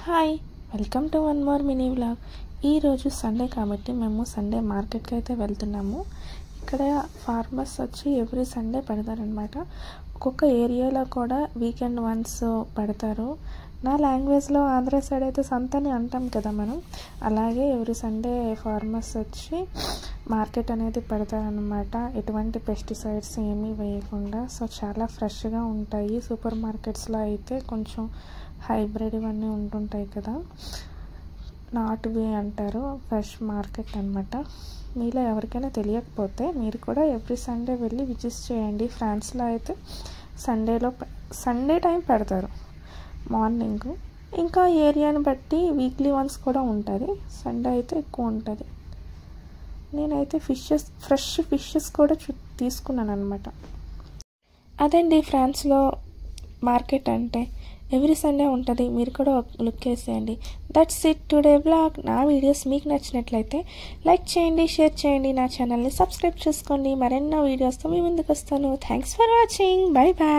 Hi welcome to one more mini vlog. ఈరోజు Sunday కాబట్టి మేము సండే మార్కెట్కి అయితే వెళ్తున్నాము. ఇక్కడ ఫార్మర్స్ వచ్చి ఎవ్రీ సండే పెడతారనమాట. ఒక్కొక్క ఏరియాలో కూడా వీకెండ్ వన్స్ పెడతారు. నా లాంగ్వేజ్లో ఆంధ్ర సైడ్ అయితే సంతని అంటాం కదా మనం, అలాగే ఎవ్రీ సండే ఫార్మర్స్ వచ్చి మార్కెట్ అనేది పెడతారనమాట. ఎటువంటి పెస్టిసైడ్స్ ఏమీ వేయకుండా. సో చాలా ఫ్రెష్గా ఉంటాయి. సూపర్ మార్కెట్స్లో అయితే కొంచెం హైబ్రిడ్ ఇవన్నీ ఉంటుంటాయి కదా, నాటువి అంటారు. ఫ్రెష్ మార్కెట్ అనమాట. మీలో ఎవరికైనా తెలియకపోతే మీరు కూడా ఎవ్రీ సండే వెళ్ళి విజిట్ చేయండి. ఫ్రాన్స్లో అయితే సండే టైం పెడతారు మార్నింగ్. ఇంకా ఏరియాని బట్టి వీక్లీ వన్స్ కూడా ఉంటుంది. సండే అయితే ఎక్కువ ఉంటుంది. నేనైతే ఫ్రెష్ ఫిషెస్ కూడా తీసుకున్నాను అనమాట. అదండి ఫ్రాన్స్లో మార్కెట్ అంటే ఎవ్రీ సండే ఉంటుంది. మీరు కూడా లుక్ వేసేయండి. That's it today vlog. నా వీడియోస్ మీకు నచ్చినట్లయితే లైక్ చేయండి, షేర్ చేయండి, నా ఛానల్ని సబ్స్క్రైబ్ చేసుకోండి. మరెన్నో వీడియోస్తో మీ ముందుకు వస్తాను. Thanks for watching. Bye bye.